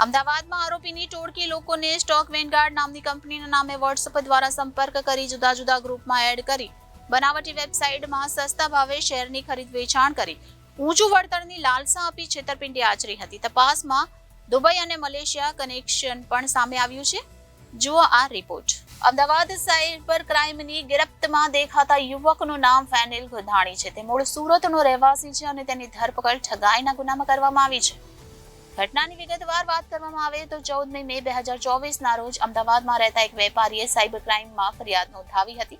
અમદાવાદમાં આરોપીની ટોળકી લોકોને સ્ટોક વેનગાર્ડ નામની કંપનીના નામે વોટ્સએપ દ્વારા સંપર્ક કરી જુદા જુદા ગ્રુપમાં એડ કરી બનાવટી વેબસાઇટમાં સસ્તા ભાવે શેરની ખરીદ વેચાણ કરી ઊંચું વળતરની લાલસા આપી છેતરપિંડી આચરી હતી. તપાસમાં દુબઈ અને મલેશિયા કનેક્શન પણ સામે આવ્યું છે. જુઓ આ રિપોર્ટ. અમદાવાદ સાયબર ક્રાઇમની ગિરફ્તમાં દેખાતા યુવકનું નામ ફેનિલ ગોધાણી છે. તે મૂળ સુરતનો રહેવાસી છે અને તેની ધરપકડ ઠગાઈના ગુનામાં કરવામાં આવી છે. ઘટનાની વિગતવાર વાત કરવામાં આવે તો 14 મે 2024ના રોજ અમદાવાદમાં રહેતા એક વેપારીએ સાયબર ક્રાઇમમાં ફરિયાદ નોંધાવી હતી.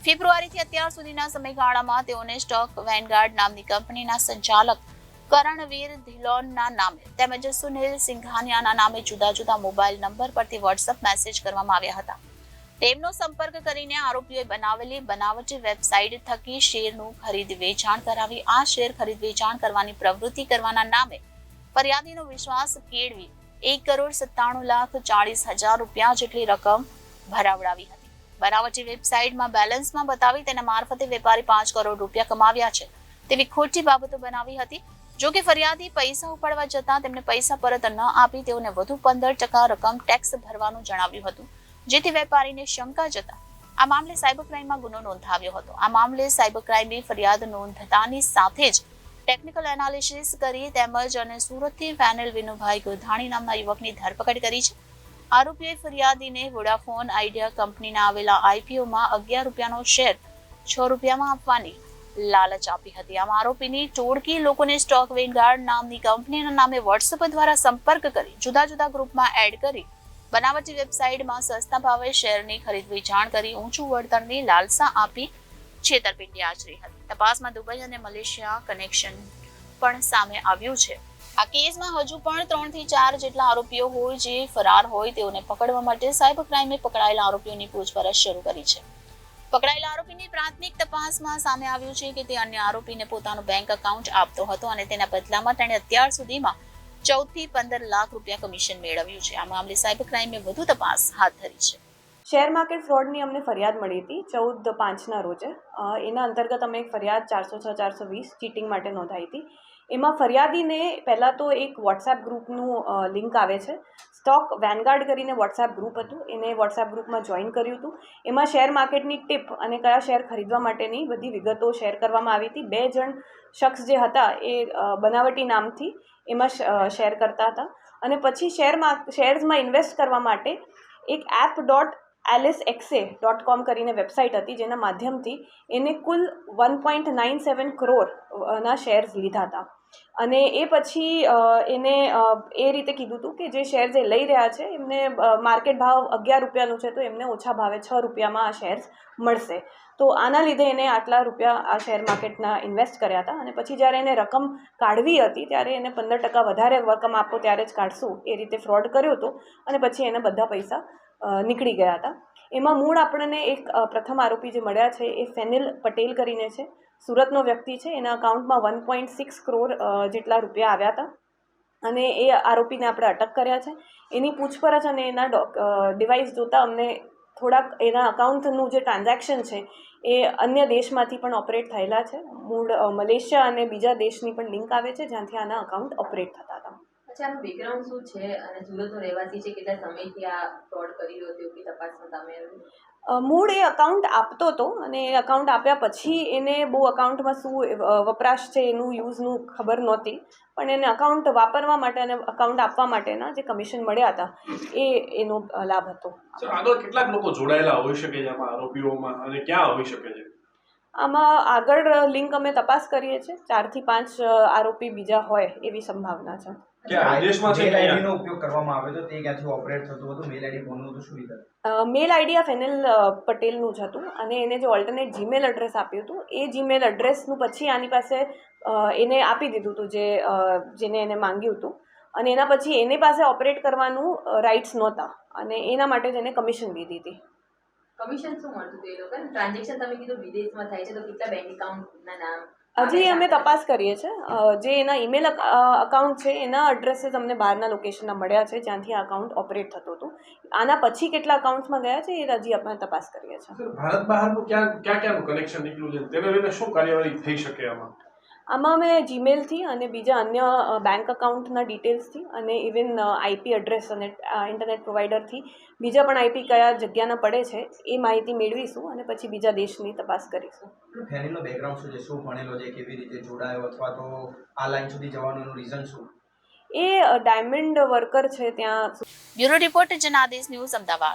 ફેબ્રુઆરીથી અત્યાર સુધીના સમયગાળામાં તેઓને સ્ટોક વેનગાર્ડ નામની કંપનીના સંચાલક કરણવીર ધિલોનના નામે તેમજ સુનિલ સિંઘાનિયાના નામે જુદા જુદા મોબાઈલ નંબર પરથી વોટ્સએપ મેસેજ કરવામાં આવ્યા હતા. તેમનો સંપર્ક કરીને આરોપીઓએ બનાવેલી બનાવટી વેબસાઇટ થકી શેરનું ખરીદ વેચાણ કરાવી આ શેર ખરીદ વેચાણ કરવાની પ્રવૃત્તિ કરવાના નામે ફરિયાદીનો વિશ્વાસ કેળવી 1,97,40,000 રૂપિયા જેટલી રકમ ભરાવડાવી હતી. બનાવટી વેબસાઇટમાં બેલેન્સમાં બતાવી તેના મારફતે વેપારી 5 કરોડ રૂપિયા કમાવ્યા છે તેવી ખોટી બાબતો બનાવી હતી. જો કે ફરિયાદી પૈસા ઉપાડવા જતાં તેમને પૈસા પરત ન આપી તેઓને વધુ 15% રકમ ટેક્સ ભરવાનું જણાવ્યું હતું, જેથી વેપારીને શંકા જતા આ મામલે સાયબર ક્રાઇમમાં ગુનો નોંધાવ્યો હતો. આ મામલે સાયબર ક્રાઇમે ફરિયાદ નોંધતાની સાથે જ ટેકનિકલ એનાલિસિસ કરી તેમજ અને સુરતથી ફેનિલ વિનુભાઈ ગોધાણી નામના યુવકની ધરપકડ કરી છે. આરોપીએ ફરિયાદીને વોડાફોન આઈડિયા કંપનીના આવેલા આઈપીઓમાં 11 રૂપિયાનો શેર 6 રૂપિયામાં આપવાની લાલચ આપી હતી. આમ આરોપીની ટોળકી લોકોને સ્ટોક વેનગાર્ડ નામની કંપનીના નામે વોટ્સએપ દ્વારા સંપર્ક કરી જુદા જુદા ગ્રુપમાં એડ કરી બનાવટી વેબસાઇટમાં સસ્તા ભાવે શેરની ખરીદ વેચાણ કરી ઊંચું વળતરની લાલસા આપી છેતરપિંડી આચરી હતી. તપાસમાં દુબઈ અને મલેશિયા કનેક્શન પણ સામે આવ્યું છે. આ કેસમાં હજુ પણ 3 થી 4 જેટલા આરોપીઓ હોય જે ફરાર હોય તેઓને પકડવા માટે સાયબર ક્રાઇમે પકડાયેલા આરોપીઓની પૂછપરછ શરૂ કરી છે. પકડાયેલા આરોપીની પ્રાથમિક તપાસમાં સામે આવ્યું છે કે તે અન્ય આરોપીને પોતાનું બેંક એકાઉન્ટ આપતો હતો અને તેના બદલામાં તેણે અત્યાર સુધીમાં 14 થી 15 લાખ રૂપિયા કમિશન મેળવ્યું છે. આ મામલે સાયબર ક્રાઇમે વધુ તપાસ હાથ ધરી છે. શેર માર્કેટ ફ્રોડની અમને ફરિયાદ મળી હતી 14/5ના રોજે. એના અંતર્ગત અમે એક ફરિયાદ 406-420 ચીટિંગ માટે નોંધાવી હતી. એમાં ફરિયાદીને પહેલાં તો એક વોટ્સએપ ગ્રુપનું લિંક આવે છે. સ્ટોક વેનગાર્ડ કરીને વોટ્સએપ ગ્રુપ હતું, એને વોટ્સએપ ગ્રુપમાં જોઈન કર્યું હતું. એમાં શેર માર્કેટની ટિપ અને કયા શેર ખરીદવા માટેની બધી વિગતો શેર કરવામાં આવી હતી. 2 જણ શખ્સ જે હતા એ બનાવટી નામથી એમાં શેર કરતા હતા અને પછી શેર્સમાં ઇન્વેસ્ટ કરવા માટે એક app.alicexa.com કરીને વેબસાઇટ હતી જેના માધ્યમથી એને કુલ 1.97 કરોડના શેર્સ લીધા હતા અને એ પછી એને એ રીતે કીધું હતું કે જે શેર જે લઈ રહ્યા છે એમને માર્કેટ ભાવ 11 રૂપિયાનું છે તો એમને ઓછા ભાવે 6 રૂપિયામાં આ શેર્સ મળશે. તો આના લીધે એને આટલા રૂપિયા આ શેર માર્કેટના ઇન્વેસ્ટ કર્યા હતા અને પછી જ્યારે એને રકમ કાઢવી હતી ત્યારે એને 15% વધારે રકમ આપો ત્યારે જ કાઢશું એ રીતે ફ્રોડ કર્યો હતો અને પછી એને બધા પૈસા નીકળી ગયા હતા. એમાં મૂળ આપણને એક પ્રથમ આરોપી જે મળ્યા છે એ ફેનિલ પટેલ કરીને છે, સુરતનો વ્યક્તિ છે. એના અકાઉન્ટમાં 1.6 કરોડ જેટલા રૂપિયા આવ્યા હતા અને એ આરોપીને આપણે અટક કર્યા છે. એની પૂછપરછ અને એના ડિવાઇસ જોતાં અમને થોડાક એના અકાઉન્ટનું જે ટ્રાન્ઝેક્શન છે એ અન્ય દેશમાંથી પણ ઓપરેટ થયેલા છે. મૂળ મલેશિયા અને બીજા દેશની પણ લિંક આવે છે જ્યાંથી આના અકાઉન્ટ ઓપરેટ થતા હતા. અચ્છા, આનું બેકગ્રાઉન્ડ શું છે અને સુરતનો રહેવાસી છે, કેટલા સમયથી આ ફ્રોડ કરી રહ્યો હતો કે તપાસમાં સામે આવ્યું? મૂળ એ અકાઉન્ટ આપતો હતો અને એ અકાઉન્ટ આપ્યા પછી એને બહુ અકાઉન્ટમાં શું વપરાશ છે એનું યુઝનું ખબર નહોતી, પણ એને અકાઉન્ટ વાપરવા માટે અને અકાઉન્ટ આપવા માટેના જે કમિશન મળ્યા હતા એનો લાભ હતો. આગળ કેટલાક લોકો જોડાયેલા હોઈ શકે છે આમાં આરોપીઓમાં અને ક્યાં હોઈ શકે છે? આમાં આગળ લિંક અમે તપાસ કરીએ છીએ. 4 થી 5 આરોપી બીજા હોય એવી સંભાવના છે. મેલ આઈડીનો ઉપયોગ કરવામાં આવે તો તે ક્યાંથી ઓપરેટ થતું હતું? મેલ આઈડી કોનું હતું, શું રીતે? મેલ આઈડી આ ફેનિલ પટેલનું જ હતું અને એને જે ઓલ્ટરનેટ જીમેલ એડ્રેસ આપ્યું હતું એ જીમેલ એડ્રેસનું પછી આની પાસે એને આપી દીધું હતું જેને એને માંગ્યું હતું અને એના પછી એની પાસે ઓપરેટ કરવાનું રાઇટ્સ નહોતા અને એના માટે જ એને કમિશન દીધી હતી. કમિશન શું મળતું હતું એ લોકોને? ટ્રાન્ઝેક્શન તમે કીધું વિદેશમાં થાય છે તો કેટલા બેંક એકાઉન્ટના નામ? હજી અમે તપાસ કરીએ છીએ. જે એના ઈમેલ અકાઉન્ટ છે એના એડ્રેસ જ અમને બહારના લોકેશનના મળ્યા છે જ્યાંથી આ અકાઉન્ટ ઓપરેટ થતું હતું. આના પછી કેટલા અકાઉન્ટ્સમાં ગયા છે એ હજી આપણે તપાસ કરીએ છીએ. ભારત બહારનું ક્યાં કનેક્શન નીકળ્યું છે તેને લઈને શું કાર્યવાહી થઈ શકે આમાં? આમાં અમે જીમેલથી અને બીજા અન્ય બેંક અકાઉન્ટના ડિટેલ્સથી અને ઇવન આઈપી એડ્રેસ અને ઇન્ટરનેટ પ્રોવાઈડરથી બીજા પણ આઈપી કયા જગ્યાના પડે છે એ માહિતી મેળવીશું અને પછી બીજા દેશની તપાસ કરીશું. ફેનીનો બેકગ્રાઉન્ડ શું છે, શું ભણેલો છે, કેવી રીતે જોડાયો અથવા તો આ લાઈન સુધી જવાનું એનું રીઝન શું? એ ડાયમંડ વર્કર છે ત્યાં. Bureau report Janadesh news Ahmedabad.